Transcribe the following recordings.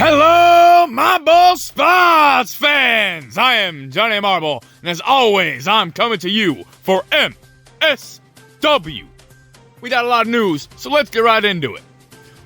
Hello, Marbula sports fans! I am Johnny Marble, and as always, I'm coming to you for MSW. We got a lot of news, so let's get right into it.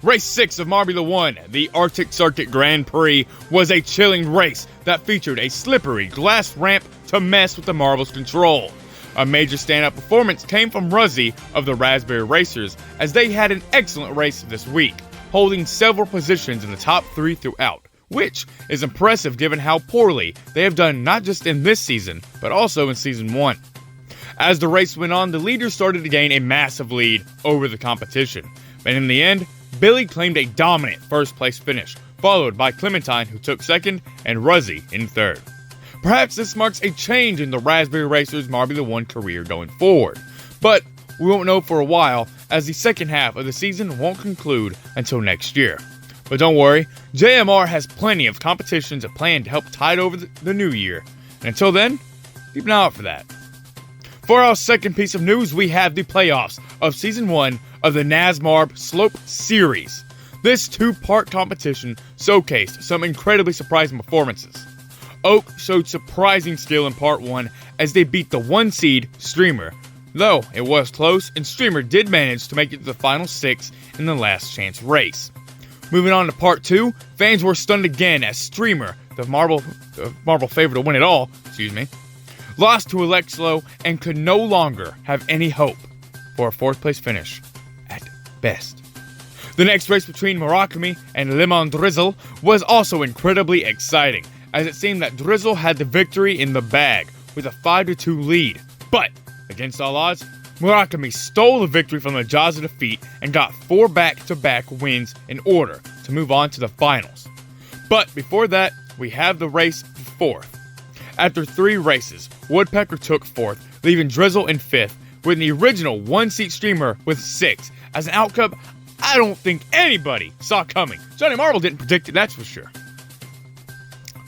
Race 6 of Marbula 1, the Arctic Circuit Grand Prix, was a chilling race that featured a slippery glass ramp to mess with the Marble's control. A major standout performance came from Rusty of the Raspberry Racers, as they had an excellent race this week, holding several positions in the top 3 throughout, which is impressive given how poorly they have done not just in this season, but also in Season 1. As the race went on, the leaders started to gain a massive lead over the competition, but in the end, Billy claimed a dominant first-place finish, followed by Clementine, who took second, and Rusty in third. Perhaps this marks a change in the Raspberry Racers' Marbula 1 career going forward, but we won't know for a while, as the second half of the season won't conclude until next year. But don't worry, JMR has plenty of competitions planned to help tide over the new year, and until then, keep an eye out for that. For our second piece of news, we have the playoffs of Season 1 of the NASMARB Slope Series. This two-part competition showcased some incredibly surprising performances. Oak showed surprising skill in Part 1 as they beat the 1-seed Streamer, though it was close and Streamer did manage to make it to the final 6 in the last chance race. Moving on to Part 2, fans were stunned again as Streamer, the Marble favorite to win it all, lost to Alexlo and could no longer have any hope for a 4th place finish, at best. The next race between Murakami and Lemon Drizzle was also incredibly exciting, as it seemed that Drizzle had the victory in the bag with a 5-2 lead, but against all odds, Murakami stole the victory from the jaws of defeat and got 4 back-to-back wins in order to move on to the finals. But before that, we have the race for 4th. After 3 races, Woodpecker took 4th, leaving Drizzle in 5th, with the original 1-seat Streamer with 6, as an outcome I don't think anybody saw coming. Johnny Marble didn't predict it, that's for sure.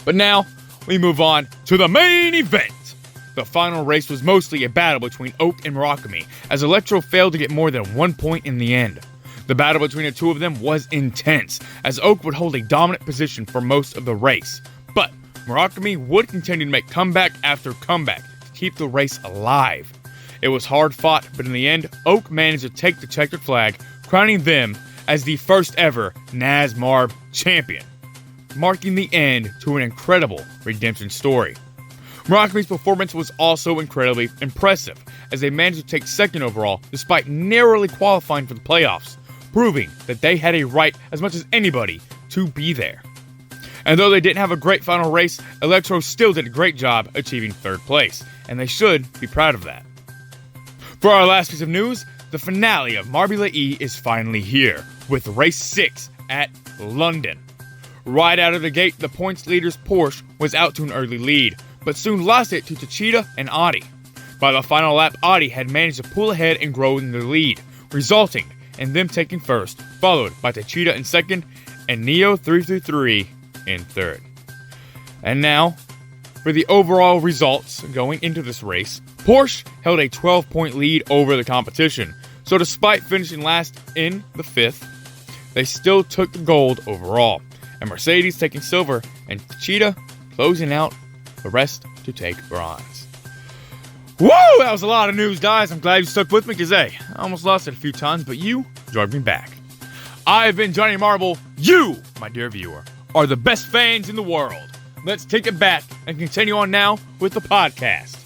But now, we move on to the main event. The final race was mostly a battle between Oak and Murakami, as Electro failed to get more than 1 point in the end. The battle between the two of them was intense, as Oak would hold a dominant position for most of the race. But Murakami would continue to make comeback after comeback to keep the race alive. It was hard fought, but in the end, Oak managed to take the checkered flag, crowning them as the first ever NASMARB champion, marking the end to an incredible redemption story. Murakami's performance was also incredibly impressive, as they managed to take second overall despite narrowly qualifying for the playoffs, proving that they had a right as much as anybody to be there. And though they didn't have a great final race, Electro still did a great job achieving 3rd place, and they should be proud of that. For our last piece of news, the finale of Marbula E is finally here, with race 6 at London. Right out of the gate, the points leader's Porsche was out to an early lead, but soon lost it to Tachida and Audi. By the final lap, Audi had managed to pull ahead and grow in the lead, resulting in them taking 1st, followed by Tachida in 2nd, and Neo 333 in 3rd. And now, for the overall results going into this race, Porsche held a 12-point lead over the competition, so despite finishing last in the 5th, they still took the gold overall, and Mercedes taking silver, and Cheetah closing out the rest to take bronze. Woo! That was a lot of news, guys. I'm glad you stuck with me, because I almost lost it a few times, but you drove me back. I've been Johnny Marble. You, my dear viewer, are the best fans in the world. Let's take it back and continue on now with the podcast.